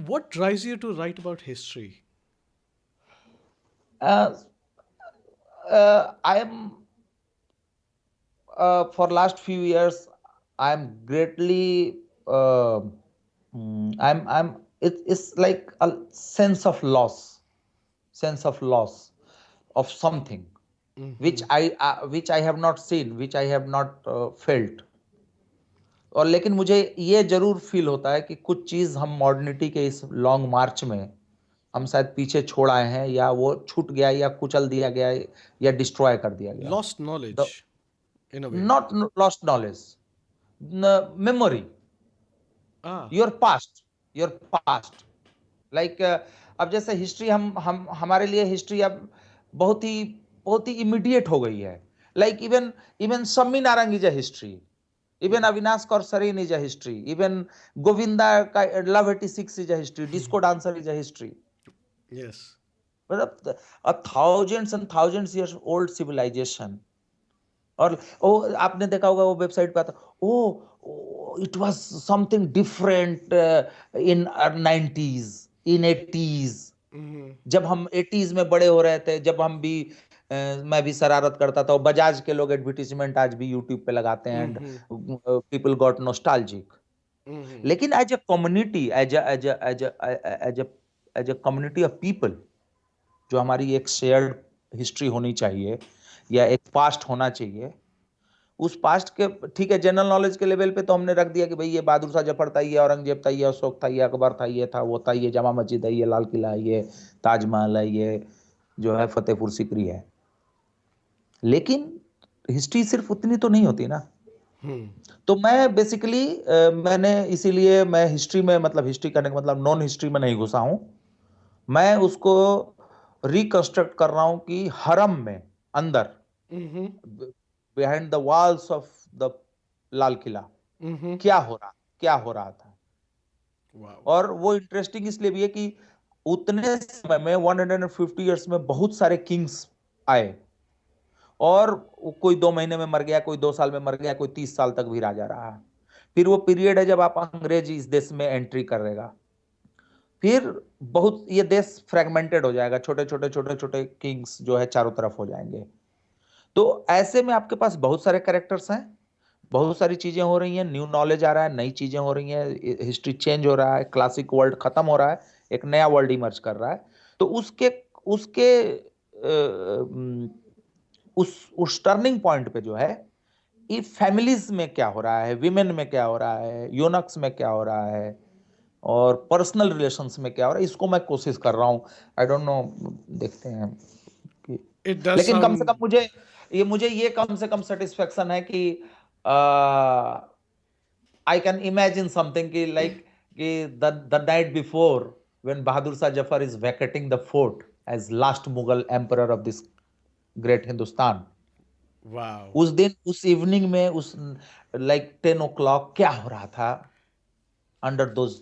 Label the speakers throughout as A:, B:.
A: What drives you to write about history?
B: Uh, I am for last few years. I am greatly. I'm. It's like a sense of loss of something
A: Mm-hmm.
B: which I have not seen, which I have not felt. और लेकिन मुझे ये जरूर feel होता है कि कुछ चीज हम मॉडर्निटी के इस लॉन्ग मार्च में हम शायद पीछे छोड़ आए हैं, या वो छूट गया, या कुचल दिया गया, या डिस्ट्रॉय कर दिया गया.
A: Lost
B: the
A: knowledge, in a way.
B: Not lost knowledge, memory,
A: Ah.
B: Your past. Like अब जैसे हिस्ट्री, हम हमारे लिए हिस्ट्री अब बहुत ही बहुत ही इमीडिएट हो गई है. Like even even Sammi Narang is a history. Even Avinash Kaursarin is a history. Even Govinda का love 86 is a history. Disco dancer is a history.
A: Yes.
B: मतलब a thousands and thousands years old civilisation. और ओ आपने देखा होगा वो वेबसाइट पे आता, ओ it was something different in 90s, in 80s.
A: Mm-hmm.
B: जब हम 80s में बड़े हो रहे थे, जब हम भी मैं भी शरारत करता था, और बजाज के लोग एडवर्टीजमेंट आज भी यूट्यूब पे लगाते हैं, and
A: Mm-hmm.
B: People got nostalgic.
A: Mm-hmm.
B: लेकिन as a community, as a community of people, जो हमारी एक शेयर्ड हिस्ट्री होनी चाहिए, या एक पास्ट होना चाहिए, उस पास्ट के, ठीक है, जनरल नॉलेज के लेवल पे तो हमने रख दिया कि भाई ये बहादुर शाह जफर था, ये औरंगजेब था, ये अशोक था, ये अकबर था, ये था, वो था, ये जामा मस्जिद है, ये लाल किला है, ये ताजमहल है, ये जो है फतेहपुर सीकरी है. लेकिन हिस्ट्री सिर्फ उतनी तो नहीं होती ना.
A: Hmm.
B: तो मैं बेसिकली मैंने इसीलिए मैं हिस्ट्री में, मतलब हिस्ट्री करने का मतलब नॉन हिस्ट्री में नहीं घुसा हूं. मैं उसको रिकंस्ट्रक्ट कर रहा हूं कि हरम में अंदर,
A: Mm-hmm.
B: Behind the walls of the Lal Qila,
A: Mm-hmm.
B: क्या हो रहा था.
A: Wow.
B: और वो इंटरेस्टिंग इसलिए भी है कि उतने समय में 150 ईयर्स में बहुत सारे किंग्स आए, और कोई 2 महीने में मर गया, कोई 2 साल में मर गया, कोई 30 साल तक भी राजा रहा. फिर वो पीरियड है जब आप अंग्रेज इस देश में एंट्री करेगा. फिर बहुत ये देश फ्रेगमेंटेड हो जाएगा, छोटे छोटे छोटे छोटे किंग्स जो है चारों तरफ हो जाएंगे. तो ऐसे में आपके पास बहुत सारे कैरेक्टर्स हैं, बहुत सारी चीजें हो रही हैं, न्यू नॉलेज आ रहा है, नई चीजें हो रही हैं, हिस्ट्री चेंज हो रहा है, क्लासिक वर्ल्ड खत्म हो रहा है, एक नया वर्ल्ड इमर्ज कर रहा है. तो उसके उसके उस टर्निंग पॉइंट पे जो है, ये फैमिलीज में क्या हो रहा है, विमेन में क्या हो रहा है, यूनक्स में क्या हो रहा है, और पर्सनल रिलेशंस में क्या हो रहा है, इसको मैं कोशिश कर रहा हूँ. आई डोंट नो, देखते हैं कि,
A: It does
B: लेकिन कम से कम
A: sound.
B: मुझे कम से कम सेटिस्फेक्शन है कि आई कैन इमेजिन समथिंग कि लाइक कि the night before, when Bahadur Shah Zafar is vacating the fort as last Mughal emperor of this great Hindustan,
A: Wow.
B: उस दिन, उस इवनिंग में, उस लाइक 10 o'clock क्या हो रहा था under those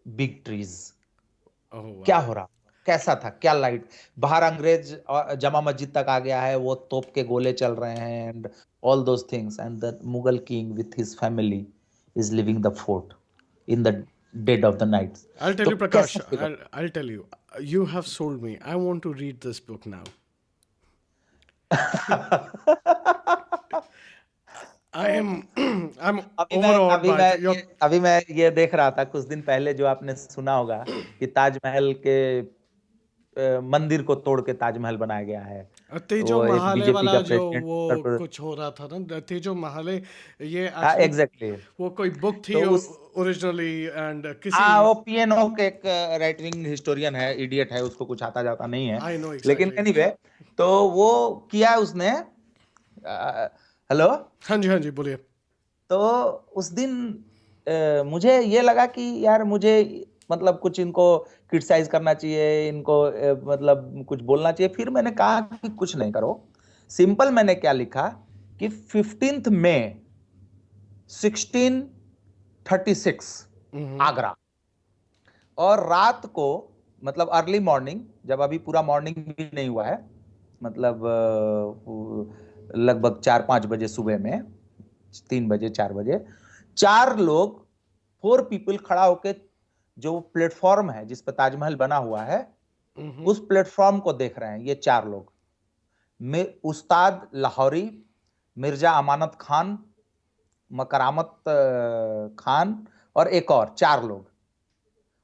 B: big trees.
A: Oh,
B: क्या
A: wow.
B: हो रहा, कैसा था, क्या लाइट. बाहर अंग्रेज जमा मस्जिद तक आ गया है, वो तोप के गोले चल रहे हैं, and all those things, and the Mughal king with his family is living the fort in the dead of the night.
A: I'll tell
B: तो
A: you, Prakash.
B: कैसा feel
A: I'll tell you. You have sold me. I want to read this book now.
B: होगा.
A: I am. I'm overawed by your.
B: अभी मैं ये देख रहा था कुछ दिन पहले, जो आपने सुना होगा कि ताजमहल के मंदिर को तोड़ के ताजमहल बनाया गया है.
A: तेजो
B: वो एक
A: महाले
B: बीजेपी
A: वाला
B: का
A: जो
B: प्रेसिडेंट
A: वो
B: उत्तर प्रदेश.
A: कुछ हो रहा था ना, तेजो महाले. ये
B: हाँ,
A: एक्चुअली
B: एग्जैक्टली.
A: वो कोई बुक थी
B: तो उस,
A: ओरिजिनली, एंड किसी.
B: हाँ, वो पीएनओ के एक राइट विंग हिस्टोरियन है, इडियट है, उसको कुछ आता जाता नहीं है.
A: आई नो
B: लेकिन
A: एग्जैक्टली.
B: एनीवे, तो वो किया उसने. हेलो.
A: हाँ जी, हाँ जी, बोलिए.
B: तो उस दिन मुझे ये लगा कि यार, मुझे मतलब कुछ इनको क्रिटिसाइज करना चाहिए, इनको मतलब कुछ बोलना चाहिए. फिर मैंने कहा कि कुछ नहीं करो, सिंपल. मैंने क्या लिखा कि 15 मई 1636
A: हम्म.
B: आगरा. और रात को, मतलब अर्ली मॉर्निंग, जब अभी पूरा मॉर्निंग भी नहीं हुआ है, मतलब लगभग 4-5 बजे सुबह में, 3 बजे 4 बजे, 4 लोग, 4 पीपल खड़ा होके जो प्लेटफॉर्म है जिस पे ताजमहल बना हुआ है,
A: Mhm.
B: उस प्लेटफॉर्म को देख रहे हैं ये 4 लोग। उस्ताद लाहौरी, मिर्जा अमानत खान, मकरामत खान और एक और 4 लोग।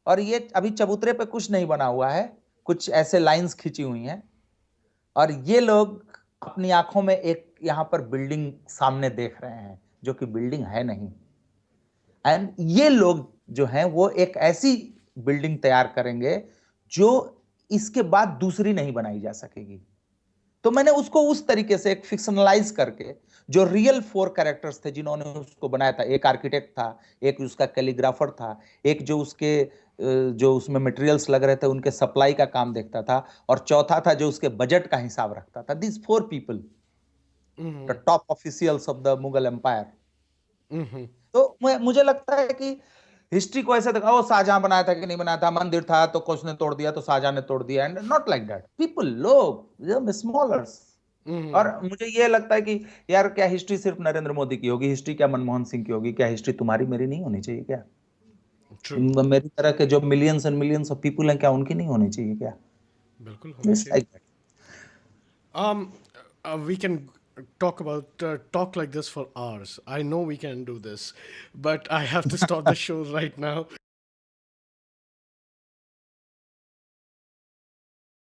B: और ये अभी चबूतरे पे कुछ नहीं बना हुआ है, कुछ ऐसे लाइंस खींची हुई हैं, और ये लोग अपनी आंखों में एक यहां पर बिल्डिंग सामने देख रहे हैं जो कि बिल्डिंग है नहीं। एंड ये लोग जो हैं वो एक ऐसी बिल्डिंग तैयार करेंगे जो इसके बाद दूसरी नहीं बनाई जा सकेगी। तो मैंने उसको उस तरीके से एक फिक्शनलाइज करके, जो रियल 4 कैरेक्टर्स थे जिन्होंने उसको बनाया था, एक आर्किटेक्ट था, एक उसका कैलीग्राफर था, एक जो उसके जो उसमें मटेरियल्स लग रहे थे उनके सप्लाई का काम देखता था, और चौथा था जो उसके बजट का हिसाब रखता था। This 4 people, the top officials of the Mughal empire.
A: Mhm.
B: तो मुझे लगता है कि हिस्ट्री को ऐसे दिखाओ, शाहजहां बनाया था कि नहीं बनाया था, मंदिर था तो कुछ ने तोड़ दिया तो शाहजहां ने तोड़ दिया, and not like that. People, लोग स्मॉलर्स।
A: Mhm.
B: और मुझे ये लगता है कि यार क्या हिस्ट्री सिर्फ नरेंद्र मोदी की होगी, हिस्ट्री क्या मनमोहन सिंह की होगी, क्या हिस्ट्री तुम्हारी मेरी नहीं होनी चाहिए क्या?
A: True.
B: मेरी तरह के जो millions and millions of people हैं, क्या उनकी नहीं होनी चाहिए क्या?
A: बिल्कुल होनी
B: Just
A: चाहिए.
B: like that.
A: Um, we can talk like this for hours. I know we can do this, but I have to stop the show right now.